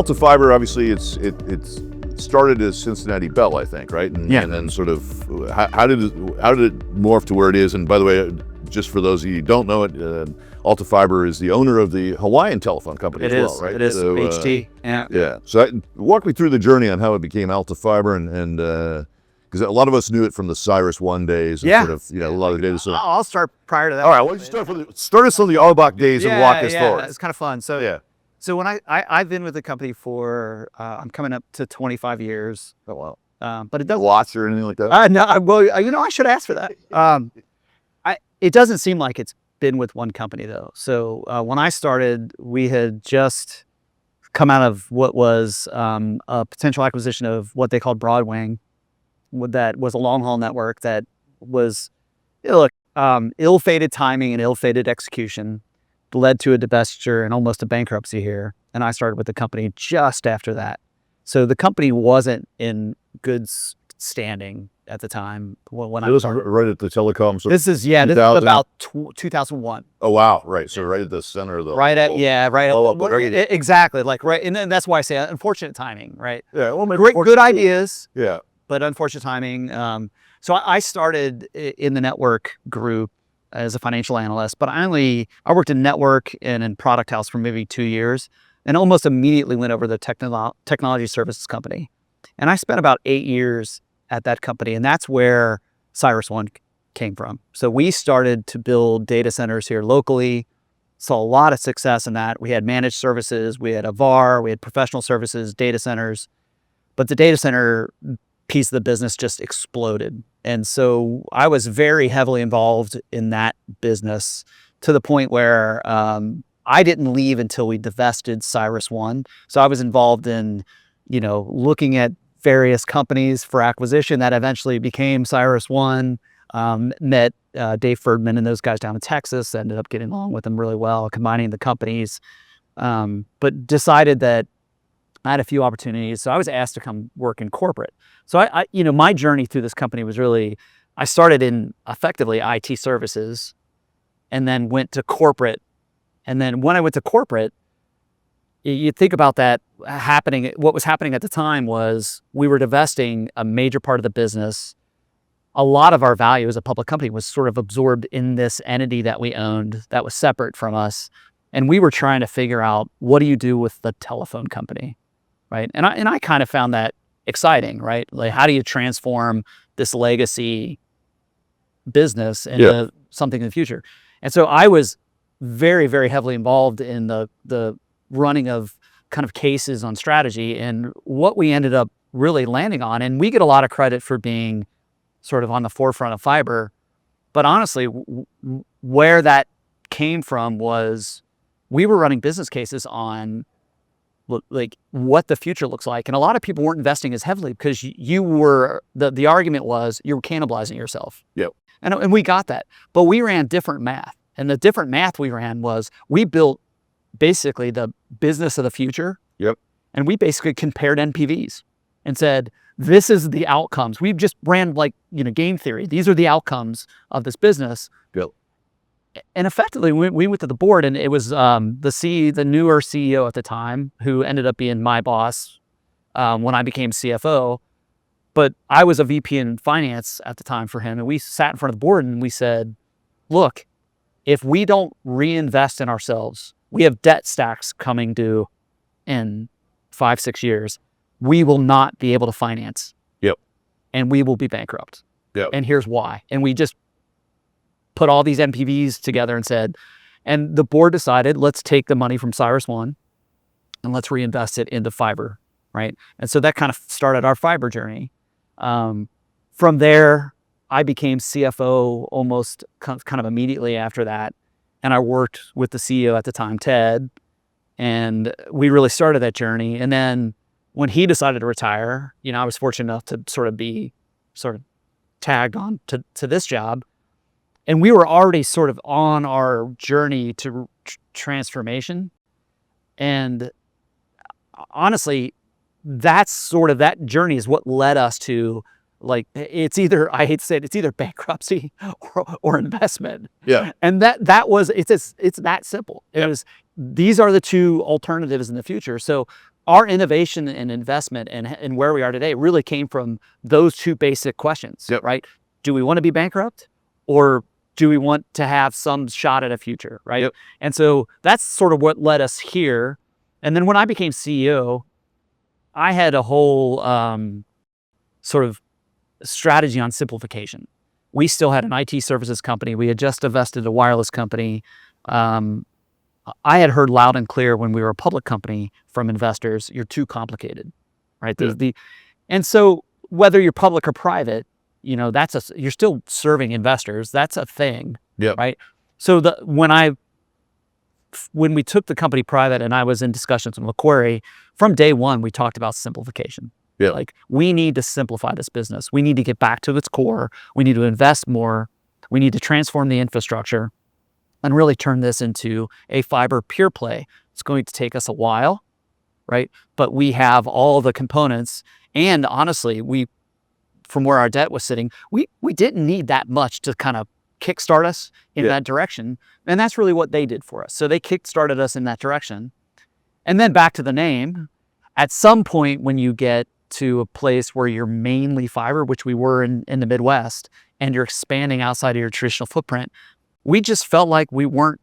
altafiber, obviously, it's started as Cincinnati Bell, I think, right? And, Yeah. And then sort of how did it morph to where it is? And by the way, just for those of you who don't know it, altafiber is the owner of the Hawaiian Telephone company as well, right? It is. So, HT. Yeah. Yeah. So walk me through the journey on how it became altafiber, and because a lot of us knew it from the CyrusOne days, and sort of, a lot of the data. So, I'll start prior to that. all right, why don't you start us on the Albach days and walk us forward. It's kind of fun. So Yeah. So when I've been with the company for I'm coming up to 25 years. Oh wow. But it doesn't. Lots or anything like that? No. Well, I should ask for that. It doesn't seem like it's been with one company though. So when I started, we had just come out of what was a potential acquisition of what they called Broadwing. That was a long haul network that was, ill-fated timing and ill-fated execution led to a divestiture and almost a bankruptcy here. And I started with the company just after that. So the company wasn't in good standing at the time when I It was started. right at the Telecom. So This is about 2001. Oh wow, right. So right at the center of the Exactly, like right, and then that's why I say unfortunate timing, right? Yeah, well, Good ideas, yeah, but unfortunate timing. So I started in the network group as a financial analyst, but I worked in network and in product house for maybe 2 years, and almost immediately went over to the technology services company, and I spent about 8 years at that company, and that's where CyrusOne came from. So we started to build data centers here locally, saw a lot of success in that. We had managed services, we had a VAR, we had professional services, data centers, but the data center piece of the business just exploded. And so I was very heavily involved in that business to the point where I didn't leave until we divested CyrusOne. So I was involved in, looking at various companies for acquisition that eventually became CyrusOne. Met Dave Ferdman and those guys down in Texas, ended up getting along with them really well, combining the companies, but decided that I had a few opportunities. So I was asked to come work in corporate. So I my journey through this company was really, I started in effectively IT services and then went to corporate. And then when I went to corporate, you think about that happening. What was happening at the time was we were divesting a major part of the business. A lot of our value as a public company was sort of absorbed in this entity that we owned that was separate from us. And we were trying to figure out, what do you do with the telephone company, right? And I kind of found that exciting, right? Like, how do you transform this legacy business into something in the future? And so I was very, very heavily involved in the running of kind of cases on strategy, and what we ended up really landing on. And we get a lot of credit for being sort of on the forefront of fiber, but honestly, where that came from was we were running business cases on like what the future looks like, and a lot of people weren't investing as heavily because you were the argument was you were cannibalizing yourself. Yep. And we got that, but we ran different math, and the different math we ran was we built basically the business of the future. Yep. And we basically compared NPVs and said, this is the outcomes. We've just ran game theory. These are the outcomes of this business. Yep. And effectively, we went to the board, and it was the newer CEO at the time, who ended up being my boss when I became CFO. But I was a VP in finance at the time for him, and we sat in front of the board and we said, look, if we don't reinvest in ourselves, we have debt stacks coming due in 5-6 years. We will not be able to finance. Yep. And we will be bankrupt. Yep. And here's why. And we just put all these NPVs together and said, and the board decided, let's take the money from CyrusOne and let's reinvest it into fiber, right? And so that kind of started our fiber journey. From there, I became CFO almost kind of immediately after that. And I worked with the CEO at the time, Ted, and we really started that journey. And then when he decided to retire, I was fortunate enough to sort of tagged on to this job. And we were already sort of on our journey to transformation. And honestly, that journey is what led us to, it's either, I hate to say it, it's either bankruptcy or investment. Yeah. And it's that simple. It was, these are the two alternatives in the future. So our innovation and investment and where we are today really came from those two basic questions, right? Do we want to be bankrupt, or do we want to have some shot at a future, right? And so that's sort of what led us here. And then when I became CEO, I had a whole sort of strategy on simplification. We still had an IT services company. We had just divested a wireless company. I had heard loud and clear when we were a public company from investors, you're too complicated, right? And so whether you're public or private, you know, you're still serving investors. That's a thing, right? So when we took the company private and I was in discussions with Macquarie, from day one, we talked about simplification. Like, we need to simplify this business. We need to get back to its core. We need to invest more. We need to transform the infrastructure and really turn this into a fiber pure play. It's going to take us a while, right? But we have all the components. And honestly, from where our debt was sitting, we didn't need that much to kind of kickstart us in that direction. And that's really what they did for us. So they kickstarted us in that direction. And then back to the name, at some point when you get to a place where you're mainly fiber, which we were in the Midwest, and you're expanding outside of your traditional footprint, we just felt like we weren't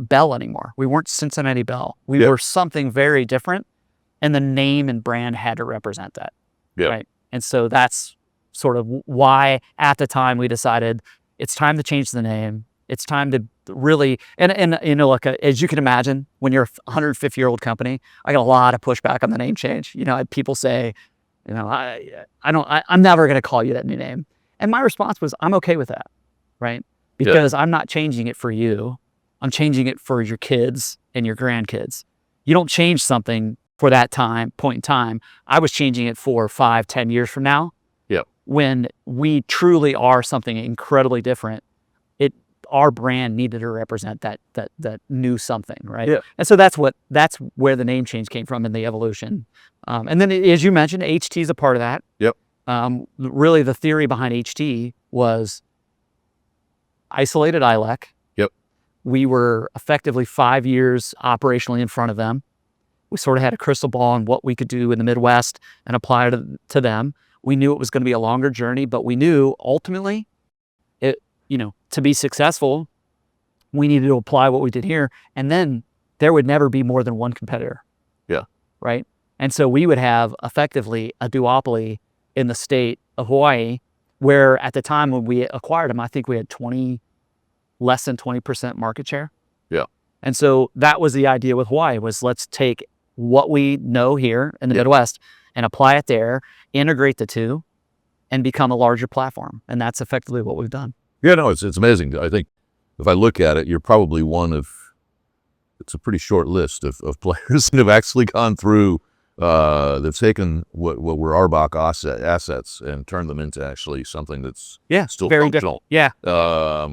Bell anymore. We weren't Cincinnati Bell. We were something very different, and the name and brand had to represent that, right? And so that's sort of why at the time we decided it's time to change the name. It's time to really, and you know, like as you can imagine, when you're a 150-year-old company, I got a lot of pushback on the name change. You know, I had people say, you know, I'm never going to call you that new name. And my response was, I'm okay with that, right? Because I'm not changing it for you. I'm changing it for your kids and your grandkids. You don't change something for that point in time. I was changing it for 5, 10 years from now. When we truly are something incredibly different, our brand needed to represent that new something, right? And so that's where the name change came from in the evolution. And then, as you mentioned, HT is a part of that. Really, the theory behind HT was isolated ILEC. We were effectively 5 years operationally in front of them. We sort of had a crystal ball on what we could do in the Midwest and apply it to them. We knew it was going to be a longer journey, but we knew ultimately, to be successful, we needed to apply what we did here, and then there would never be more than one competitor. Right? And so we would have effectively a duopoly in the state of Hawaii, where at the time when we acquired them, I think we had less than 20% market share. And so that was the idea with Hawaii, was let's take what we know here in the Midwest and apply it there, integrate the two, and become a larger platform. And that's effectively what we've done. It's amazing. I think if I look at it, you're probably it's a pretty short list of players that have actually gone through, they've taken what were Arbach assets and turned them into actually something that's still very functional.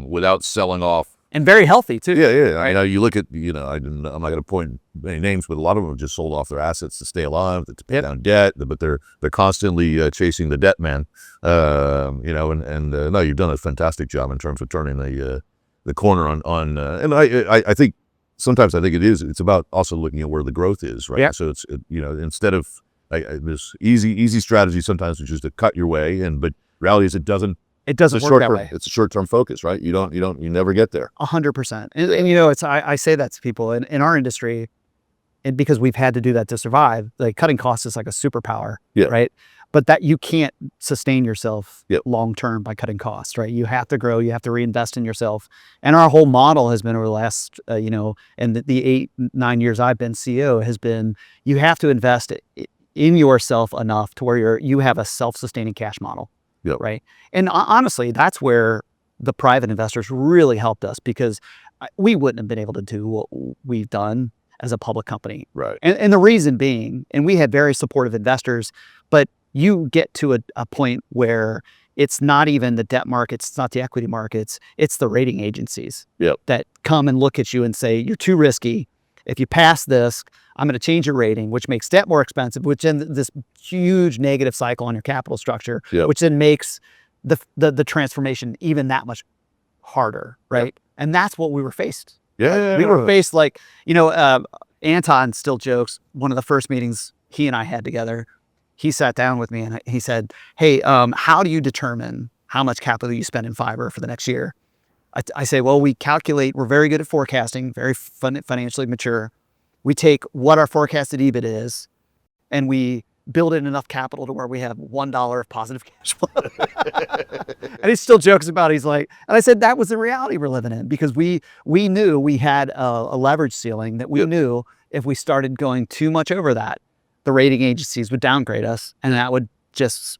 Without selling off. And very healthy too. I know you look at, I'm not going to point any names, but a lot of them have just sold off their assets to stay alive, to pay down debt, but they're constantly chasing the debt man. No, you've done a fantastic job in terms of turning the corner on and I think sometimes it's about also looking at where the growth is, right? So it's, instead of this easy strategy sometimes, which is to cut your way in, but reality is it doesn't work that way. It's a short-term focus, right? You never get there. 100%. And I say that to people in our industry, and because we've had to do that to survive, like cutting costs is like a superpower, right? But that you can't sustain yourself long-term by cutting costs, right? You have to grow, you have to reinvest in yourself. And our whole model has been over the last, and the 8-9 years I've been CEO has been, you have to invest in yourself enough to where you have a self-sustaining cash model. Right. And honestly, that's where the private investors really helped us, because we wouldn't have been able to do what we've done as a public company. Right. And the reason being, and we had very supportive investors, but you get to a point where it's not even the debt markets, it's not the equity markets, it's the rating agencies that come and look at you and say, you're too risky. If you pass this, I'm going to change your rating, which makes debt more expensive, which then this huge negative cycle on your capital structure, which then makes the transformation even that much harder, right? And that's what we were faced. We were faced like, Anton still jokes, one of the first meetings he and I had together, he sat down with me and he said, hey, how do you determine how much capital you spend in fiber for the next year? I say, well, we calculate, we're very good at forecasting, very financially mature. We take what our forecasted EBIT is and we build in enough capital to where we have $1 of positive cash flow. And he still jokes about it. He's like, and I said, that was the reality we're living in, because we knew we had a leverage ceiling that we knew if we started going too much over that, the rating agencies would downgrade us, and that would just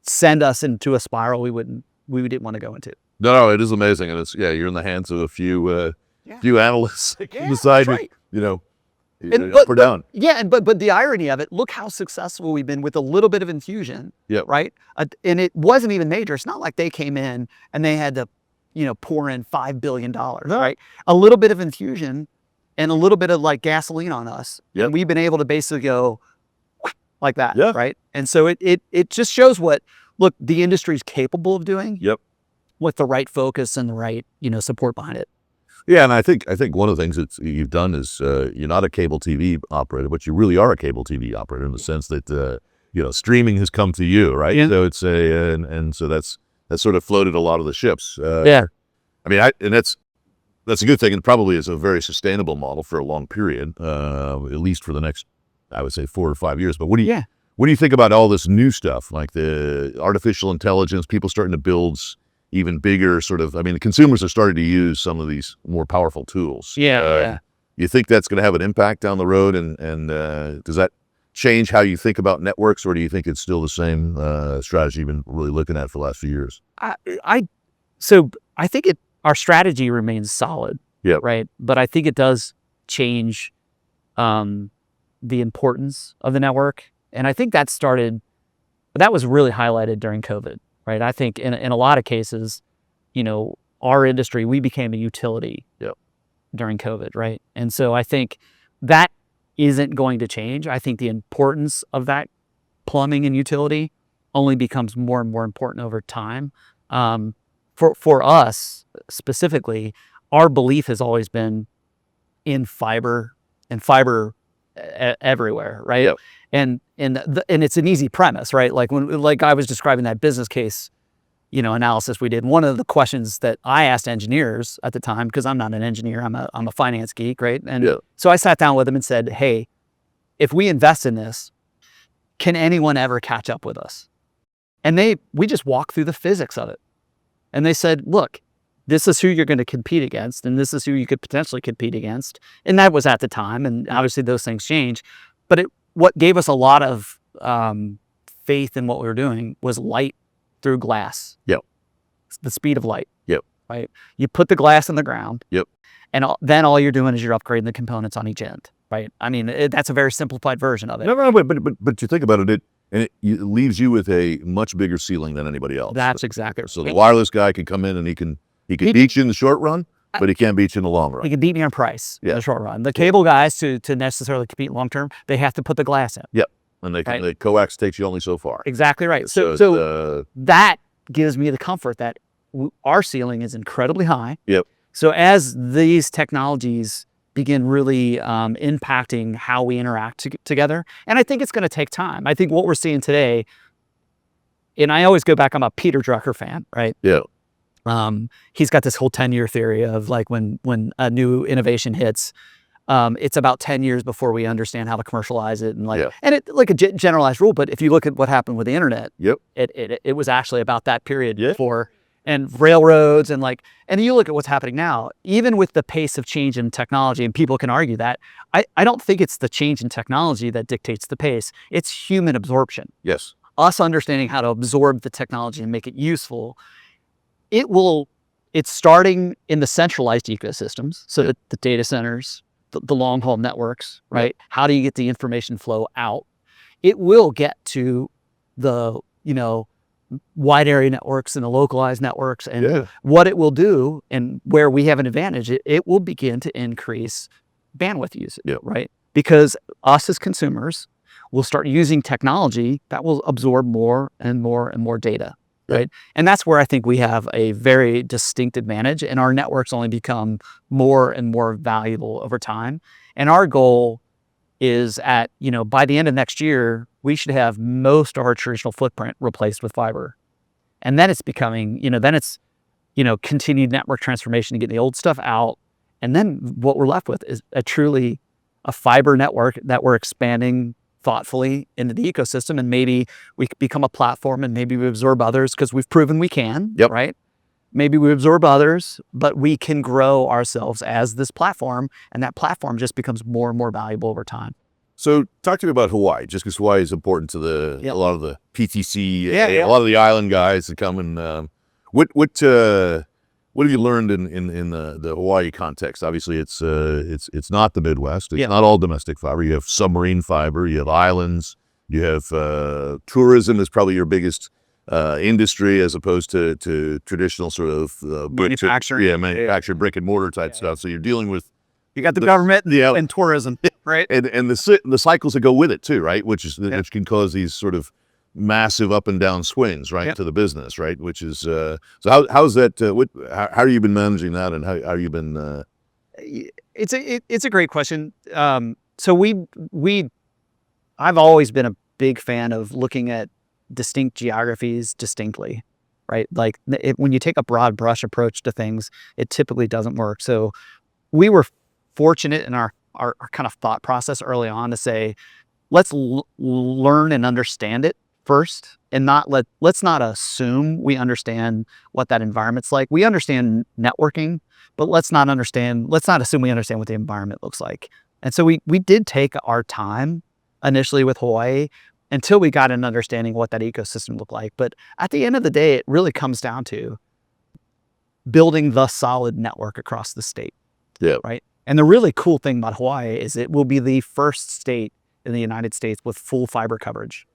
send us into a spiral we didn't want to go into. No, it is amazing. And it's, you're in the hands of a few analysts that can decide, right. Up or down. But the irony of it, look how successful we've been with a little bit of infusion, right? And it wasn't even major. It's not like they came in and they had to, pour in $5 billion, right? A little bit of infusion and a little bit of like gasoline on us. And we've been able to basically go like that, right? And so it just shows what, look, the industry is capable of doing with the right focus and the right, support behind it. Yeah, and I think one of the things that you've done is you're not a cable TV operator, but you really are a cable TV operator in the sense that streaming has come to you, right? So it's and so that's sort of floated a lot of the ships. I mean, and that's a good thing, and probably is a very sustainable model for a long period, at least for the next, I would say, 4 or 5 years. But what do you think about all this new stuff, like the artificial intelligence, people starting to build even bigger the consumers are starting to use some of these more powerful tools. You think that's going to have an impact down the road, and does that change how you think about networks, or do you think it's still the same strategy you've been really looking at for the last few years? So I think our strategy remains solid, right? But I think it does change the importance of the network. And I think that was really highlighted during COVID. Right. I think in a lot of cases, our industry, we became a utility during COVID. Right. And so I think that isn't going to change. I think the importance of that plumbing and utility only becomes more and more important over time. For us specifically, our belief has always been in fiber everywhere. Right. And it's an easy premise, right? Like I was describing that business case, analysis we did. One of the questions that I asked engineers at the time, because I'm not an engineer, I'm a finance geek, right? And so I sat down with them and said, hey, if we invest in this, can anyone ever catch up with us? And we just walked through the physics of it. And they said, look, this is who you're going to compete against, and this is who you could potentially compete against. And that was at the time, and obviously those things change. But what gave us a lot of faith in what we were doing was light through glass. The speed of light. Right. You put the glass in the ground. And then all you're doing is you're upgrading the components on each end. Right. I mean, that's a very simplified version of it. No, but you think about it, it leaves you with a much bigger ceiling than anybody else. That's exactly right. So the wireless guy can come in and he can beat you in the short run, but he can't beat you in the long run. He can beat me on price in the short run. The cable guys, to necessarily compete long term, they have to put the glass in. And the coax takes you only so far. Exactly right. So that gives me the comfort that our ceiling is incredibly high. So as these technologies begin really impacting how we interact together, and I think it's going to take time. I think what we're seeing today, and I always go back, I'm a Peter Drucker fan, right? He's got this whole 10-year theory of like when a new innovation hits, it's about 10 years before we understand how to commercialize it, and and it like a generalized rule. But if you look at what happened with the internet, it was actually about that period before, and railroads and you look at what's happening now, even with the pace of change in technology, and people can argue that. I don't think it's the change in technology that dictates the pace. It's human absorption. Us understanding how to absorb the technology and make it useful. It's starting in the centralized ecosystems, so that the data centers, the long haul networks, right? How do you get the information flow out? It will get to the, wide area networks and the localized networks, and what it will do, and where we have an advantage, it will begin to increase bandwidth usage, right? Because us as consumers will start using technology that will absorb more and more and more data. right? And that's where I think we have a very distinct advantage, and our networks only become more and more valuable over time. And our goal is by the end of next year, we should have most of our traditional footprint replaced with fiber. And then it's becoming, continued network transformation to get the old stuff out. And then what we're left with is truly a fiber network that we're expanding thoughtfully into the ecosystem. And maybe we become a platform, and maybe we absorb others because we've proven we can, right? Maybe we absorb others, but we can grow ourselves as this platform, and that platform just becomes more and more valuable over time. So talk to me about Hawaii, just because Hawaii is important to a lot of the PTC, a lot of the island guys that come and what have you learned in the Hawaii context? Obviously, it's not the Midwest. It's not all domestic fiber. You have submarine fiber. You have islands. You have tourism is probably your biggest industry, as opposed to traditional sort of manufacturing. Manufactured brick and mortar type stuff. So you're dealing with you got the government and tourism, right? And the cycles that go with it too, right? Which can cause these sort of massive up and down swings, right, to the business, right? Which is so how's that? How have you been managing that, and how you been? It's a great question. So I've always been a big fan of looking at distinct geographies distinctly, right? Like when you take a broad brush approach to things, it typically doesn't work. So we were fortunate in our kind of thought process early on to say, let's learn and understand it first, and let's not assume we understand what that environment's like. We understand networking, but let's not assume we understand what the environment looks like. And so we did take our time initially with Hawaii until we got an understanding what that ecosystem looked like. But at the end of the day, it really comes down to building the solid network across the state. Yeah. Right. And the really cool thing about Hawaii is it will be the first state in the United States with full fiber coverage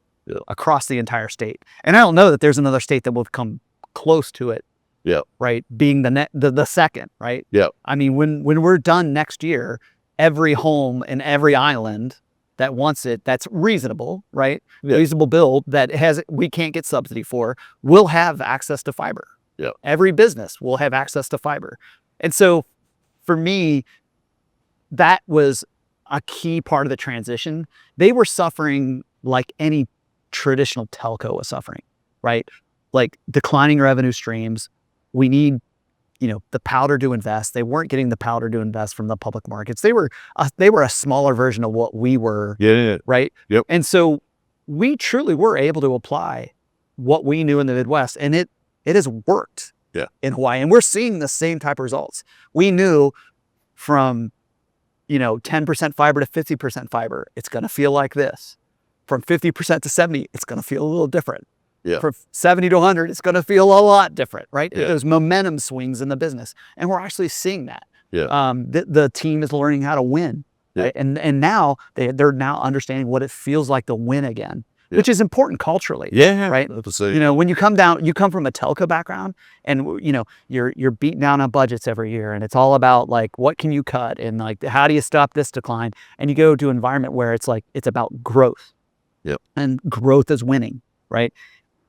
across the entire state. And I don't know that there's another state that will come close to it. Yeah. Right. Being the second. Right. Yeah. I mean, when we're done next year, every home and every island that wants it, that's reasonable, right? Reasonable build that we can't get subsidy for, will have access to fiber. Yeah. Every business will have access to fiber. And so for me, that was a key part of the transition. They were suffering like any traditional telco was suffering, right? Like declining revenue streams. We need, the powder to invest. They weren't getting the powder to invest from the public markets. They were a smaller version of what we were, right? Yep. And so we truly were able to apply what we knew in the Midwest, and it has worked in Hawaii. And we're seeing the same type of results. We knew from 10% fiber to 50% fiber, it's going to feel like this. From 50% to 70, it's going to feel a little different. Yeah. From 70 to 100, it's going to feel a lot different, right? Yeah. There's momentum swings in the business, and we're actually seeing that. Yeah. The team is learning how to win, right? And now they're now understanding what it feels like to win again, which is important culturally. Yeah. Right. When you come from a telco background, and you're beating down on budgets every year, and it's all about like, what can you cut, and like, how do you stop this decline? And you go to an environment where it's like, it's about growth. Yep. And growth is winning, right?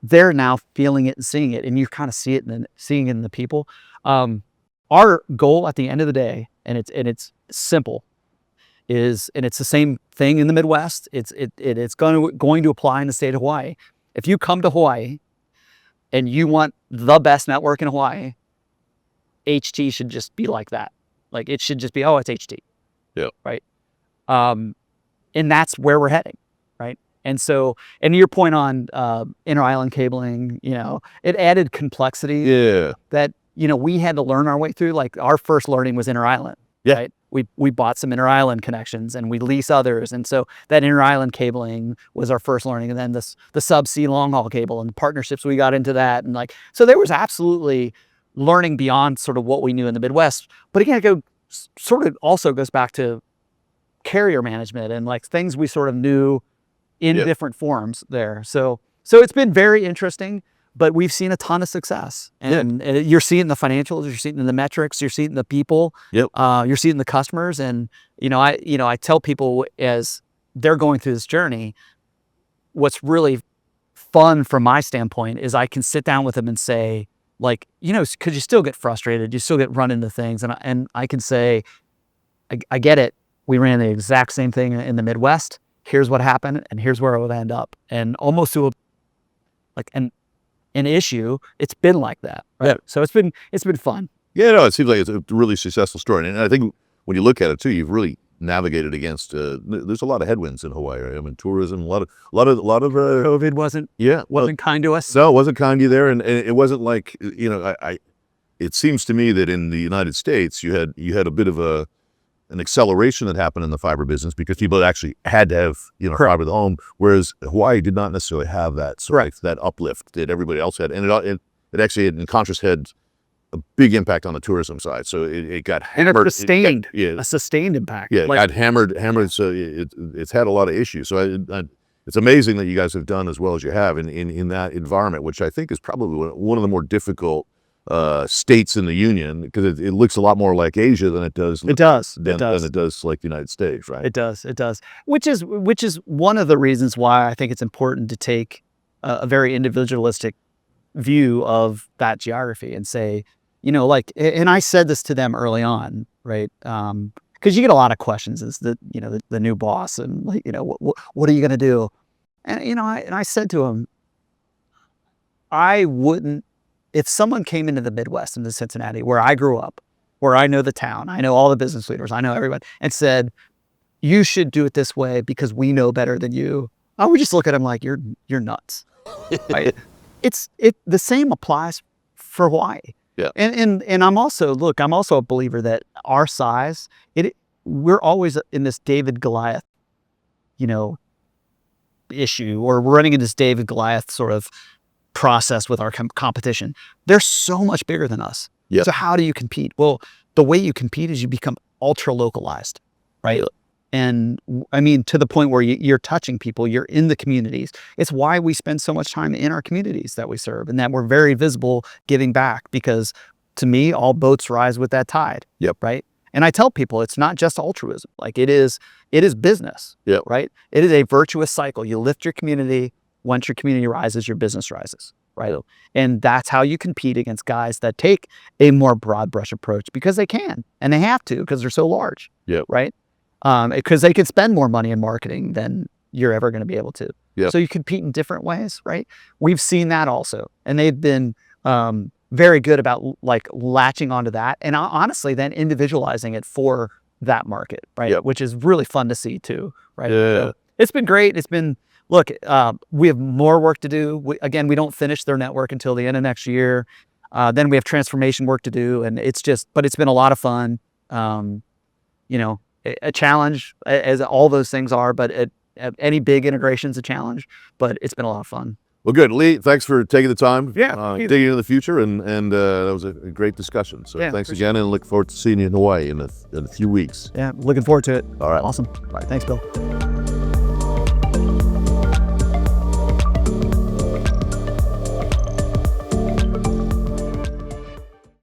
They're now feeling it and seeing it, and you kind of seeing it in the people. Our goal at the end of the day, and it's simple, and it's the same thing in the Midwest. It's going to apply in the state of Hawaii. If you come to Hawaii and you want the best network in Hawaii, HT should just be like that. Like, it should just be, it's HT. Yeah. Right. And that's where we're heading. Right. And so, and to your point on inter-island cabling, it added complexity that, we had to learn our way through. Like, our first learning was inter-island. Yeah. Right? We bought some inter-island connections, and we lease others. And so that inter-island cabling was our first learning. And then the subsea long haul cable and partnerships, we got into that. And so there was absolutely learning beyond sort of what we knew in the Midwest. But again, it sort of also goes back to carrier management and like things we sort of knew in different forms there. So it's been very interesting, but we've seen a ton of success, and you're seeing the financials, you're seeing the metrics, you're seeing the people, you're seeing the customers. And, I tell people as they're going through this journey, what's really fun from my standpoint is I can sit down with them and say, like, you know, because you still get frustrated, you still get run into things, and I can say, I get it. We ran the exact same thing in the Midwest. Here's what happened, and here's where it would end up. And almost to an issue, it's been like that, right? Yeah. So it's been fun. Yeah, no, it seems like it's a really successful story. And I think when you look at it too, you've really navigated against, there's a lot of headwinds in Hawaii, right? I mean, tourism, a lot of COVID wasn't kind to us. No, it wasn't kind to you there. And it wasn't like, you know, it seems to me that in the United States, you had a bit of an acceleration that happened in the fiber business because people actually had to have, you know, fiber to the home, whereas Hawaii did not necessarily have that sort of that uplift that everybody else had. And it actually, in contrast, had a big impact on the tourism side. So it got hammered. And a sustained impact. Yeah, it got hammered. So it's had a lot of issues. So it's amazing that you guys have done as well as you have in that environment, which I think is probably one of the more difficult states in the union, because it looks a lot more like Asia than it does. It does. Than it does like the United States, right? It does. Which is one of the reasons why I think it's important to take a very individualistic view of that geography and say, you know, like, and I said this to them early on, right? Because you get a lot of questions as the new boss, and like, you know, what are you going to do? And you know, I said to him, I wouldn't. If someone came into the Midwest, into Cincinnati, where I grew up, where I know the town, I know all the business leaders, I know everyone, and said, you should do it this way because we know better than you, I would just look at him like, you're nuts. Right? The same applies for Hawaii. Yeah. And I'm also a believer that our size, we're always in this David Goliath, you know, issue, or we're running into this David Goliath sort of process with our competition. They're so much bigger than us. Yeah. So how do you compete? Well, the way you compete is you become ultra localized, right? And I mean, to the point where you're touching people, you're in the communities. It's why we spend so much time in our communities that we serve, and that we're very visible giving back, because to me, all boats rise with that tide. Yep. Right. And I tell people, it's not just altruism. Like it is business. Yep. Right. It is a virtuous cycle. You lift your community. Once your community rises, your business rises, right? And that's how you compete against guys that take a more broad brush approach, because they can, and they have to, because they're so large, right? Because they can spend more money in marketing than you're ever going to be able to. Yep. So you compete in different ways, right? We've seen that also, and they've been very good about like latching onto that, and honestly, then individualizing it for that market, right? Yep. Which is really fun to see too, right? Yeah. So it's been great. It's been. Look, we have more work to do. We don't finish their network until the end of next year. Then we have transformation work to do, and but it's been a lot of fun. You know, a challenge, as all those things are, but any big integration's a challenge, but it's been a lot of fun. Well, good. Leigh, thanks for taking the time. Yeah. Digging into the future, and that was a great discussion. So thanks again, and look forward to seeing you in Hawaii in a few weeks. Yeah, looking forward to it. All right. Awesome. All right. Thanks, Bill.